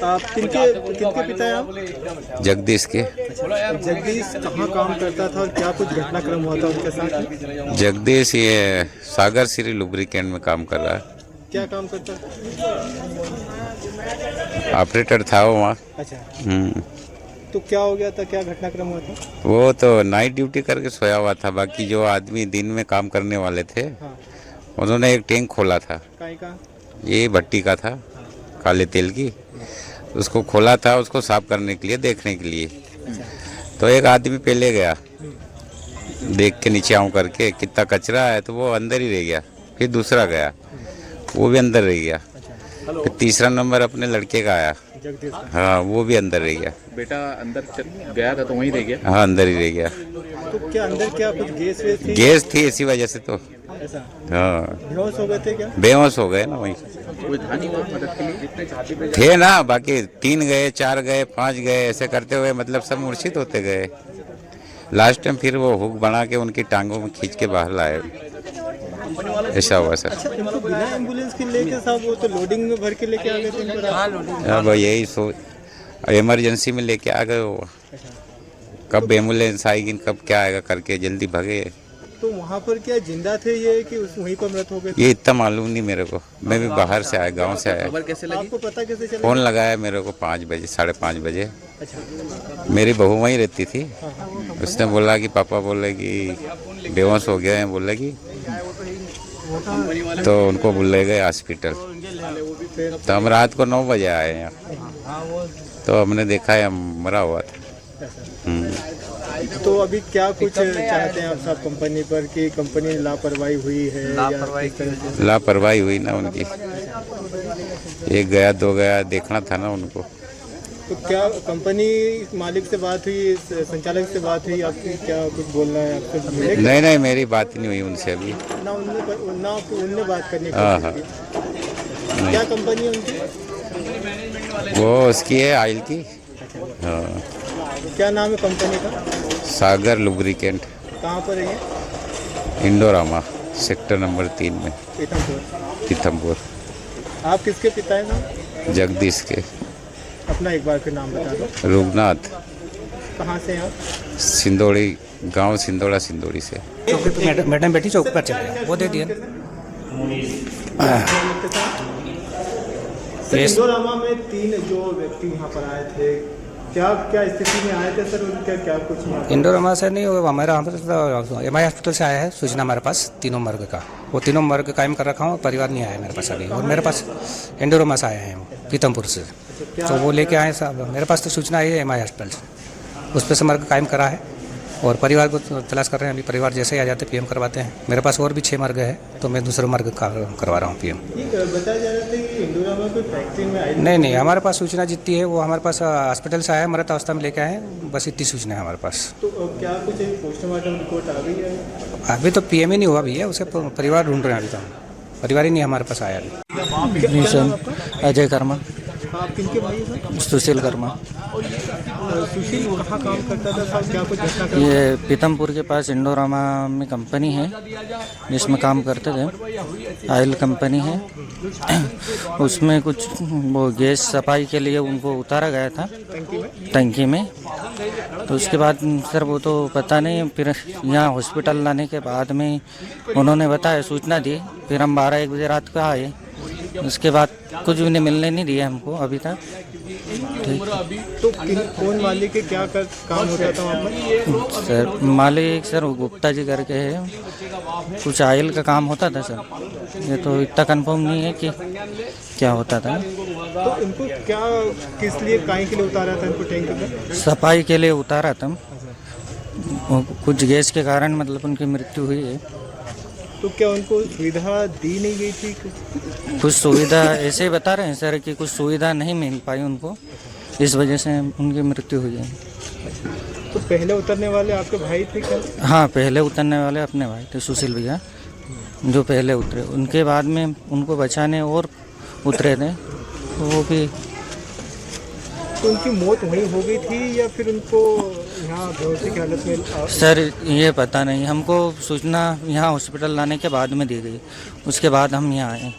आप किनके पिता हैं आप? जगदीश के। जगदीश कहाँ काम करता था और क्या कुछ घटनाक्रम हुआ था उनके साथ? जगदीश ये सागर श्री लुब्रिकेंट में काम कर रहा है। क्या काम करता था? ऑपरेटर था वो वहाँ। अच्छा। तो क्या हो गया था, क्या घटनाक्रम हुआ था? वो तो नाइट ड्यूटी करके सोया हुआ था, बाकी जो आदमी दिन में काम करने वाले थे हाँ। उन्होंने एक टैंक खोला था। का? ये भट्टी का था, काले तेल की। उसको खोला था उसको साफ करने के लिए, देखने के लिए। तो एक आदमी पहले गया, देख के नीचे आऊँ करके कितना कचरा है, तो वो अंदर ही रह गया। फिर दूसरा गया, वो भी अंदर रह गया। फिर तीसरा नंबर अपने लड़के का आया, हाँ वो भी अंदर रह गया। बेटा अंदर गया था तो वहीं रह गया? हाँ अंदर ही रह गया। तो क्या अंदर क्या कुछ गैस वेस थी? गैस थी, इसी वजह से तो। ऐसा? हाँ बेहोश हो गए थे क्या? बेहोश हो गए ना वहीं। कोई था नहीं वहाँ मदद के लिए? जितने चाहते पे थे ना, बाकी 3 गए, 4 गए, 5 गए, ऐसे करते हुए मतलब सब मूर्छित होते गए। लास्ट टाइम फिर वो हुक बना के उनकी टांगों में खींच के बाहर लाए, ऐसा हुआ सर। अच्छा, इनको बिना एम्बुलेंस के लेके साहब वो तो लोडिंग में भर के लेके आ गए थे? अब यही इमरजेंसी में लेके आ गए वो। कब एम्बुलेंस आएगी, कब क्या आएगा करके जल्दी भगे। तो वहाँ पर क्या जिंदा थे ये कि वहीं पर मृत हो गए? ये इतना मालूम नहीं मेरे को, मैं भी बाहर से आया, गांव से आया। खबर कैसे लगी? आपको पता कैसे चला? फोन लगाया मेरे को 5 बजे, 5:30 बजे। अच्छा। मेरी बहू वहीं रहती थी, उसने बोला कि पापा बोले कि बेहोश हो गए हैं, बोले कि, तो उनको बुलाए गए हॉस्पिटल। तो हम रात को 9 बजे आए यहाँ, तो हमने देखा है मरा हुआ था। तो अभी क्या कुछ चाहते हैं आप सब कंपनी पर कि कंपनी ने लापरवाही हुई है या किस तरह से? लापरवाही हुई ना उनकी, 1 गया 2 गया, देखना था ना उनको। तो क्या कंपनी मालिक से बात हुई, संचालक से बात हुई आपकी? क्या कुछ बोलना है आपसे? नहीं मेरी बात नहीं हुई उनसे अभी। ना उनने बात करने की हाँ, कोशिश की? क्या कंपनी है उनकी? वो उसकी है ऑयल की। हाँ। क्या नाम है कंपनी का? सागर लुब्रिकेंट। कहाँ पर है ये? इंडोरामा सेक्टर नंबर 3 में, पीथमपुर। आप किसके पिता हैं साहब? जगदीश के। अपना एक बार फिर नाम बता दो। रुगनाथ। कहाँ से हैं आप? सिंदोड़ी गांव, सिंदोड़ी से। मैडम बेटी चौक पर चले गए, वो दे दिया। इंडोरामा में 3 जो व्यक्ति यहाँ पर आए थे, क्या स्थिति में आए थे सर? उनका क्या कुछ? इंडोरामा से नहीं, वो हमारा MI हॉस्पिटल से आया है सूचना हमारे पास 3 मर्ग का। वो 3 मर्ग कायम कर रखा हूँ, परिवार नहीं आया मेरे पास अभी। और मेरे पास इंडोरामा से आए हैं वो पीथमपुर से, तो वो लेके आए साहब। मेरे पास तो सूचना आई है MI हॉस्पिटल से, उस पर से मर्ग कायम करा है और परिवार को तलाश कर रहे हैं। अभी परिवार जैसे ही आ जाते PM करवाते हैं। मेरे पास और भी 6 मर्ग है, तो मैं दूसरे मर्ग का करवा रहा हूँ PM। बताया जा रहा था कि इंडोरामा कोई फैक्ट्री में आई? नहीं, हमारे पास सूचना जितनी है वो हमारे पास हॉस्पिटल से आया, मृत अवस्था में लेके आए हैं, बस इतनी सूचना है हमारे पास। तो क्या कुछ पोस्टमार्टम रिपोर्ट आ गई है? अभी तो PM ही नहीं हुआ भैया, उसे परिवार ढूंढ रहे हैं। अभी तो परिवार ही नहीं हमारे पास आया अभी। अजय कर्मा। आप किनके भाई हैं? सुशील कर्मा। सुशील कहाँ काम करता था साहब? क्या कुछ घटना? ये पीथमपुर के पास इंडोरामा में कंपनी है जिसमें काम करते थे, ऑयल कंपनी है। उसमें कुछ वो गैस सफाई के लिए उनको उतारा गया था टंकी में। तो उसके बाद सर वो तो पता नहीं, फिर यहाँ हॉस्पिटल लाने के बाद में उन्होंने बताया, सूचना दी। फिर हम 12-1 बजे रात को आए। उसके बाद कुछ भी नहीं मिलने नहीं दिया हमको अभी तक। ठीक। तो कौन मालिक के क्या काम होता था वहाँ पर? सर मालिक सर गुप्ता जी करके है, कुछ ऑयल का काम होता था सर। ये तो इतना कंफर्म नहीं है कि क्या होता था। तो इनको क्या किस लिए काहे के लिए उतारा था इनको टैंक में? सफाई के लिए उतारा था। कुछ गैस के कारण मतलब उनकी मृत्यु हुई है। तो क्या उनको सुविधा दी नहीं गई थी? कुछ सुविधा ऐसे ही बता रहे हैं सर कि कुछ सुविधा नहीं मिल पाई उनको, इस वजह से उनकी मृत्यु हुई है। तो पहले उतरने वाले आपके भाई थे क्या? हाँ, पहले उतरने वाले अपने भाई थे, सुशील भैया जो पहले उतरे। उनके बाद में उनको बचाने और उतरे थे, तो वो भी तो उनकी मौत वहीं हो गई थी या फिर उनको यहाँ बेहोशी की हालत में सर ये पता नहीं, हमको सूचना यहाँ हॉस्पिटल लाने के बाद में दी गई, उसके बाद हम यहाँ आए।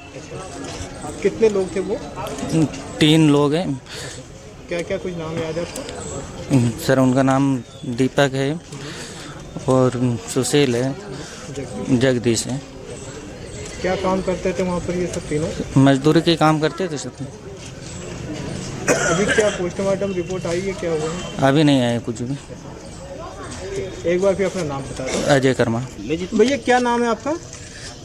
कितने लोग थे वो? 3 लोग हैं। क्या क्या कुछ नाम याद है आपको? सर उनका नाम दीपक है और सुशील है, जगदीश है। क्या काम करते थे वहाँ पर ये सब तीनों? मजदूरी के काम करते थे सब। अभी क्या पोस्टमार्टम रिपोर्ट आई है, क्या हुआ है? अभी नहीं आए कुछ भी। एक बार फिर अपना नाम बता दो। अजय कर्मा। भैया क्या नाम है आपका?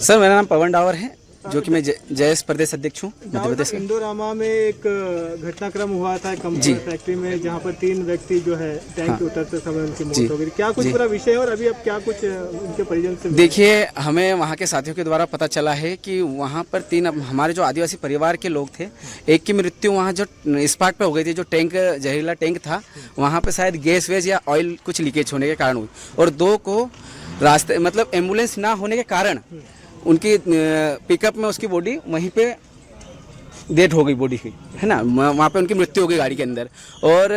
सर मेरा नाम पवन डावर है, जो कि मैं जयस प्रदेश अध्यक्ष हूँ मध्य प्रदेश का। इंडोरामा में एक घटनाक्रम हुआ था कंपनी फैक्ट्री में, जहाँ पर 3 व्यक्ति जो है टैंक उतरते समय उनकी मौत हो गई। क्या कुछ पूरा विषय है और अभी अब क्या कुछ उनके परिजन से? देखिए, हमें वहाँ के साथियों के द्वारा पता चला है कि वहाँ पर 3 हमारे जो आदिवासी परिवार के लोग थे, एक की मृत्यु वहाँ जो स्पार्क पे हो गई थी, जो टैंक जहरीला टैंक था वहाँ पर शायद गैस वेज या ऑयल कुछ लीकेज होने के कारण हुई, और 2 को रास्ते मतलब एम्बुलेंस ना होने के कारण उनकी पिकअप में उसकी बॉडी वहीं पे डेथ हो गई, बॉडी की, है ना, वहाँ पे उनकी मृत्यु हो गई गाड़ी के अंदर, और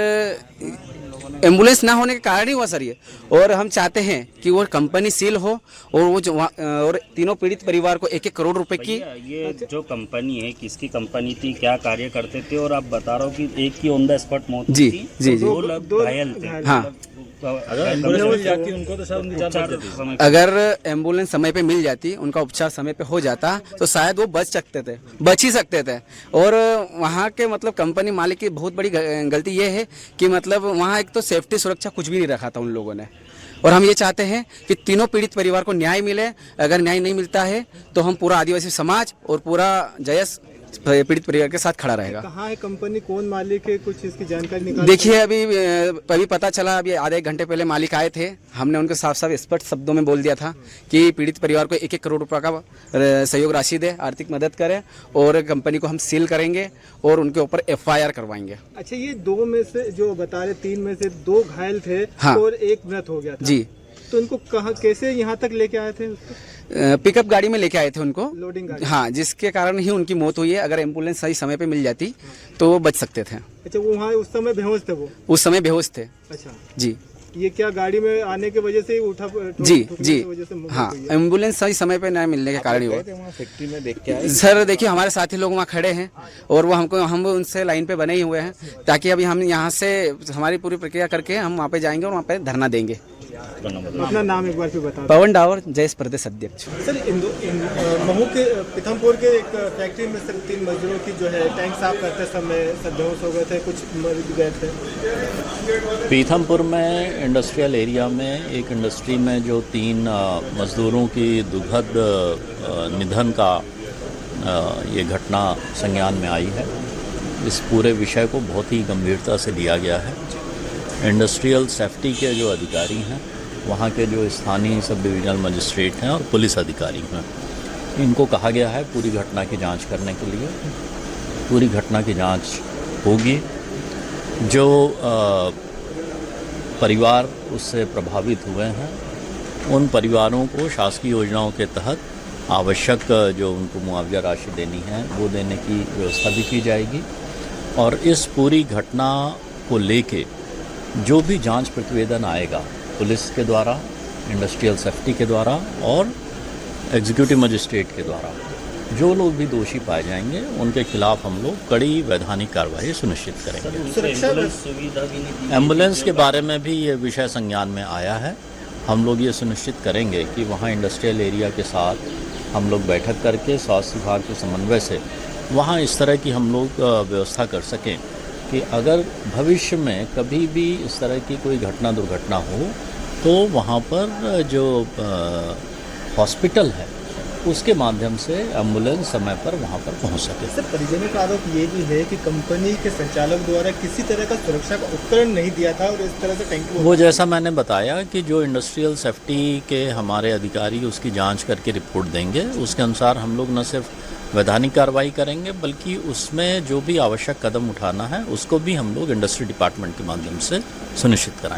एम्बुलेंस ना होने के कारण ही हुआ सर ये। और हम चाहते हैं कि वो कंपनी सील हो और वो जो और तीनों पीड़ित परिवार को 1-1 करोड़ रुपए की। ये जो कंपनी है किसकी कंपनी थी, क्या कार्य करते थे, और आप बता रहे हो कि एक की ऑन द स्पॉट मौत जी थी, जी जी 2 लोग घायल थे। हाँ, अगर एम्बुलेंस समय पे मिल जाती, उनका उपचार समय पे हो जाता, तो शायद वो बच ही सकते थे। और वहाँ के मतलब कंपनी मालिक की बहुत बड़ी गलती ये है कि मतलब वहाँ एक तो सेफ्टी सुरक्षा कुछ भी नहीं रखा था उन लोगों ने। और हम ये चाहते हैं कि तीनों पीड़ित परिवार को न्याय मिले। अगर न्याय नहीं मिलता है तो हम पूरा आदिवासी समाज और पूरा जयस पीड़ित परिवार के साथ खड़ा रहेगा। कहाँ है कंपनी, कौन मालिक है, कुछ इसकी जानकारी निकाल? देखिए, अभी पता चला, अभी आधे 1 घंटे पहले मालिक आए थे। हमने उनको साफ साफ स्पष्ट शब्दों में बोल दिया था कि पीड़ित परिवार को 1-1 करोड़ रुपए का सहयोग राशि दे, आर्थिक मदद करे, और कंपनी को हम सील करेंगे और उनके ऊपर FIR करवाएंगे। अच्छा, ये 2 में से जो बता रहे 3 में से 2 घायल थे। हाँ। और 1 मृत हो गया था। जी। तो उनको कहाँ कैसे यहाँ तक लेके आए थे? पिकअप गाड़ी में लेके आए थे उनको, लोडिंग गाड़ी। हाँ, जिसके कारण ही उनकी मौत हुई है। अगर एम्बुलेंस सही समय पे मिल जाती तो वो बच सकते थे। अच्छा, वो वहाँ उस समय बेहोश थे? वो उस समय बेहोश थे। अच्छा जी। ये क्या गाड़ी में आने की वजह से उठा? जी। हाँ, एम्बुलेंस सही समय पे न मिलने के कारण ही हुआ। फैक्ट्री में देख के आए सर देखिए, हमारे साथी लोग वहाँ खड़े हैं और वो हम उनसे लाइन पे बने ही हुए हैं, ताकि अभी हम यहाँ से हमारी पूरी प्रक्रिया करके हम वहाँ पे जाएंगे और वहाँ पे धरना देंगे। अपना नाम एक बार फिर बता। पवन डावर, जयस प्रदेश अध्यक्ष। सर, महू के पीथमपुर के एक फैक्ट्री में सर 3 मजदूरों की जो है टैंक साफ करते समय सब बेहोश हो गए थे, कुछ मर गए थे। पीथमपुर में इंडस्ट्रियल एरिया में एक इंडस्ट्री में जो 3 मजदूरों की दुखद निधन का ये घटना संज्ञान में आई है। इस पूरे विषय को बहुत ही गंभीरता से लिया गया है। इंडस्ट्रियल सेफ्टी के जो अधिकारी हैं, वहाँ के जो स्थानीय सब डिविजनल मजिस्ट्रेट हैं और पुलिस अधिकारी हैं, इनको कहा गया है पूरी घटना की जांच करने के लिए। पूरी घटना की जांच होगी। जो परिवार उससे प्रभावित हुए हैं, उन परिवारों को शासकीय योजनाओं के तहत आवश्यक जो उनको मुआवजा राशि देनी है वो देने की व्यवस्था भी की जाएगी। और इस पूरी घटना को लेके जो भी जांच प्रतिवेदन आएगा पुलिस के द्वारा, इंडस्ट्रियल सेफ्टी के द्वारा और एग्जीक्यूटिव मजिस्ट्रेट के द्वारा, जो लोग भी दोषी पाए जाएंगे उनके खिलाफ हम लोग कड़ी वैधानिक कार्रवाई सुनिश्चित करेंगे। एम्बुलेंस के बारे में भी ये विषय संज्ञान में आया है। हम लोग ये सुनिश्चित करेंगे कि वहाँ इंडस्ट्रियल एरिया के साथ हम लोग बैठक करके स्वास्थ्य विभाग के समन्वय से वहाँ इस तरह की हम लोग व्यवस्था कर सकें कि अगर भविष्य में कभी भी इस तरह की कोई घटना दुर्घटना हो तो वहाँ पर जो हॉस्पिटल है उसके माध्यम से एम्बुलेंस समय पर वहाँ पर पहुँच सके। सर, परिजनों का आरोप ये भी है कि कंपनी के संचालक द्वारा किसी तरह का सुरक्षा का उपकरण नहीं दिया था और इस तरह से टैंक वो जैसा मैंने बताया कि जो इंडस्ट्रियल सेफ्टी के हमारे अधिकारी उसकी जांच करके रिपोर्ट देंगे, उसके अनुसार हम लोग न सिर्फ वैधानिक कार्रवाई करेंगे बल्कि उसमें जो भी आवश्यक कदम उठाना है उसको भी हम लोग इंडस्ट्री डिपार्टमेंट के माध्यम से सुनिश्चित कराएंगे।